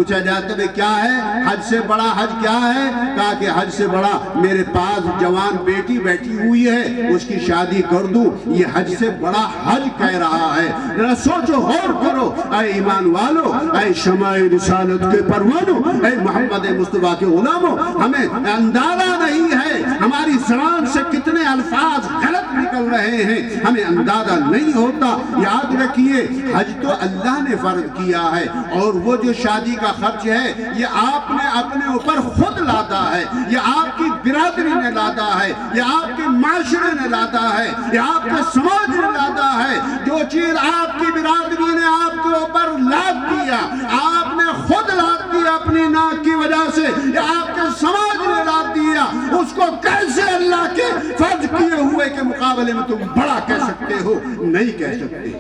پوچھا جاتا ہے کیا ہے حج سے بڑا حج کیا ہے؟ کہا کہ حج سے بڑا میرے پاس جوان بیٹی بیٹھی ہوئی ہے، اس کی شادی کر دوں، یہ حج سے بڑا حج کہہ رہا ہے۔ ذرا سوچو غور کرو اے ایمان والو، اے شمع رسالت کے پروانوں، اے محمد مصطفیٰ کے غلاموں، ہمیں اندازہ نہیں ہے ہماری زبان سے کتنے الفاظ غلط نکل رہے ہیں، ہمیں اندازہ نہیں ہوتا۔ یاد رکھیے حج تو اللہ نے فرض کیا ہے، اور وہ جو شادی کا خرچ ہے یہ آپ نے اپنے اوپر خود لادا ہے، یہ آپ کی برادری نے لادا ہے، یہ آپ کے معاشرے نے لادا ہے، یہ آپ کے سماج نے لادا ہے۔ جو چیز آپ کی برادری نے آپ کے اوپر لاد دیا، آپ نے خود لاد دیا اپنی ناک کی وجہ سے، یا آپ کے سماج نے لاد دیا، اس کو کیسے اللہ کے فرض کیے ہوئے کے مقابلے میں تم بڑا کہہ سکتے ہو؟ نہیں کہہ سکتے۔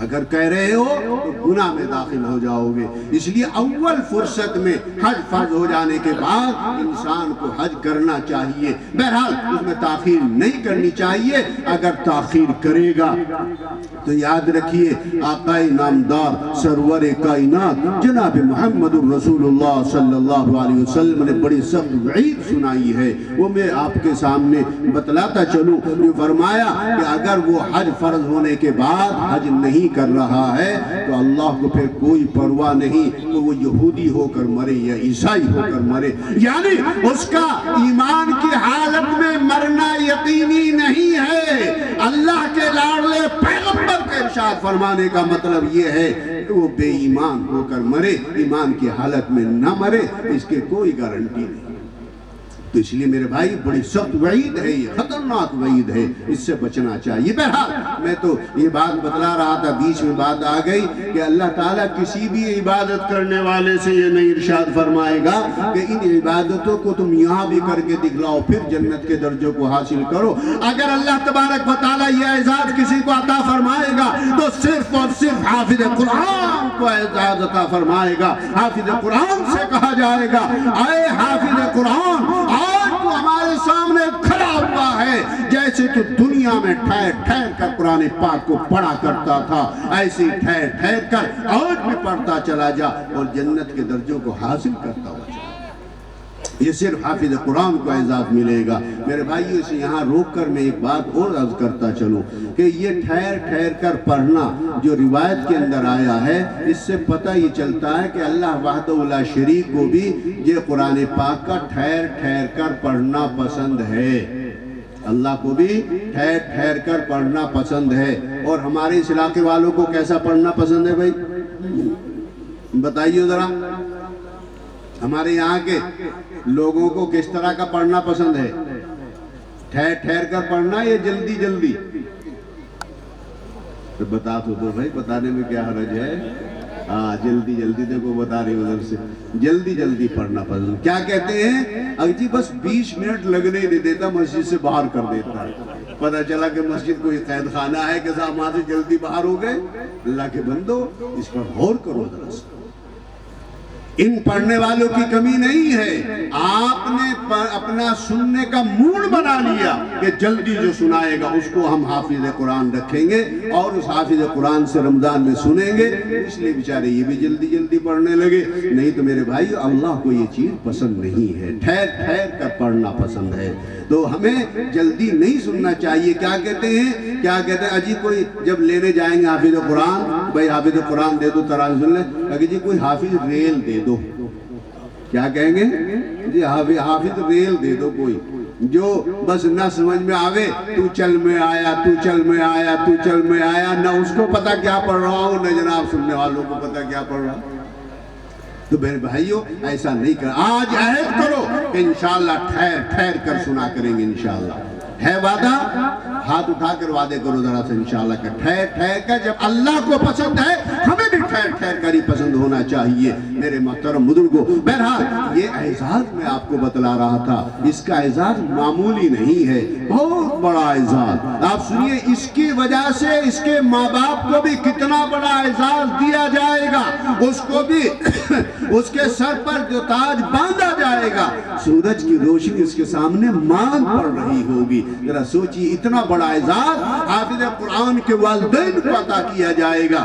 اگر کہہ رہے ہو تو گناہ میں داخل ہو جاؤ گے۔ اس لیے اول فرصت میں حج فرض ہو جانے کے بعد انسان کو حج کرنا چاہیے۔ بہرحال اس میں تاخیر نہیں کرنی چاہیے۔ اگر تاخیر کرے گا تو یاد رکھیے آقا نامدار سرور کائنات جناب محمد الرسول اللہ صلی اللہ علیہ وسلم نے بڑی سخت وعید سنائی ہے، وہ میں آپ کے سامنے بتلاتا چلوں۔ یہ فرمایا کہ اگر وہ حج فرض ہونے کے بعد حج نہیں کر رہا ہے تو اللہ کو پھر کوئی پرواہ نہیں کہ وہ یہودی ہو کر مرے یا عیسائی ہو کر مرے، یعنی اس کا ایمان کی حالت میں مرنا یقینی نہیں ہے۔ اللہ کے لاڈلے پیغمبر کے ارشاد فرمانے کا مطلب یہ ہے کہ وہ بے ایمان ہو کر مرے، ایمان کی حالت میں نہ مرے، اس کے کوئی گارنٹی نہیں۔ تو اس لیے میرے بھائی بڑی سخت وعید ہے، یہ خطرناک وعید ہے، اس سے بچنا چاہیے۔ بہرحال میں تو یہ بات بتلا رہا تھا، بیچ میں بات آ گئی کہ اللہ تعالیٰ کسی بھی عبادت کرنے والے سے یہ نہیں ارشاد فرمائے گا کہ ان عبادتوں کو تم یہاں بھی کر کے دکھلاؤ پھر جنت کے درجوں کو حاصل کرو۔ اگر اللہ تبارک و تعالیٰ یہ اعزاز کسی کو عطا فرمائے گا تو صرف اور صرف حافظ قرآن کو اعزاز عطا فرمائے گا۔ حافظ قرآن سے کہا جائے گا اے حافظ قرآن، آج تو ہمارے سامنے کھڑا ہوا ہے، جیسے تو دنیا میں ٹھہر ٹھہر کر قرآن پاک کو پڑھا کرتا تھا، ایسے ٹھہر ٹھہر کر آج بھی پڑھتا چلا جا اور جنت کے درجوں کو حاصل کرتا ہوا جا۔ یہ صرف حافظ قرآن کو اعزاز ملے گا۔ میرے بھائیو اسے یہاں روک کر میں ایک بات اور عرض کرتا چلوں کہ یہ ٹھہر ٹھہر کر پڑھنا جو روایت کے اندر آیا ہے، اس سے پتہ یہ چلتا ہے کہ اللہ وحدہ لا شریک کو بھی یہ قرآن پاک کا ٹھہر ٹھہر کر پڑھنا پسند ہے۔ اللہ کو بھی ٹھہر ٹھہر کر پڑھنا پسند ہے۔ اور ہمارے اس علاقے والوں کو کیسا پڑھنا پسند ہے بھائی؟ بتائیے ذرا، ہمارے یہاں کے لوگوں کو کس طرح کا پڑھنا پسند ہے؟ ٹھہر ٹھہر کر پڑھنا یا جلدی جلدی؟ تو بتا تو دو بھائی، بتانے میں کیا حرج ہے؟ جلدی جلدی، دیکھو بتا رہی ادھر سے، جلدی جلدی پڑھنا پسند۔ کیا کہتے ہیں؟ اگر جی بس 20 منٹ لگنے نہیں دیتا، مسجد سے باہر کر دیتا ہے۔ پتہ چلا کہ مسجد کوئی قید خانہ ہے کہ صاحب وہاں سے جلدی باہر ہو گئے۔ اللہ کے بندو اس پر غور کرو ذرا سے۔ ان پڑھنے والوں کی کمی نہیں ہے، آپ نے اپنا سننے کا موڈ بنا لیا کہ جلدی جو سنائے گا اس کو ہم حافظ قرآن رکھیں گے اور اس حافظ قرآن سے رمضان میں سنیں گے، اس لیے بیچارے یہ بھی جلدی جلدی پڑھنے لگے۔ نہیں تو میرے بھائی اللہ کو یہ چیز پسند نہیں ہے، ٹھہر ٹھہر کر پڑھنا پسند ہے۔ تو ہمیں جلدی نہیں سننا چاہیے۔ کیا کہتے ہیں؟ کیا کہتے ہیں؟ اجی کوئی جب لینے جائیں گے حافظ قرآن، بھائی حافظ قرآن دے دو تراویح سن لیں، اگر جی کوئی حافظ ریل دے دو، کیا کہیں گے؟ جی حافظ ریل دے دو کوئی، جو بس نہ سمجھ میں آوے، تو چل میں آیا، تو چل میں آیا، تو چل میں آیا، نہ اس کو پتہ کیا پڑھ رہا ہوں، نہ جناب سننے والوں کو پتہ کیا پڑھ رہا ہوں۔ تو میرے بھائیو ایسا نہیں کر، آج عہد کرو کہ انشاءاللہ ٹھہر ٹھہر کر سنا کریں گے انشاءاللہ۔ ہے وعدہ؟ ہاتھ اٹھا کر وعدے کرو ذرا سے انشاءاللہ کہ ٹھہر ٹھہر کر، جب اللہ کو پسند ہے ہمیں بھی ٹھہر ٹھہر کر ہی پسند ہونا چاہیے میرے محترم بزرگوں۔ بہرحال یہ اعزاز میں آپ کو بتلا رہا تھا، اس کا اعزاز معمولی نہیں ہے، بہت بڑا اعزاز۔ آپ سنیے، اس کی وجہ سے اس کے ماں باپ کو بھی کتنا بڑا اعزاز دیا جائے گا، اس کو بھی اس کے سر پر جو تاج باندھا جائے گا، سورج کی روشنی اس کے سامنے مانگ پڑ رہی ہوگی۔ ذرا سوچیے، اتنا بڑا اعزاز حافظ قرآن کے والدین کو عطا کیا جائے گا،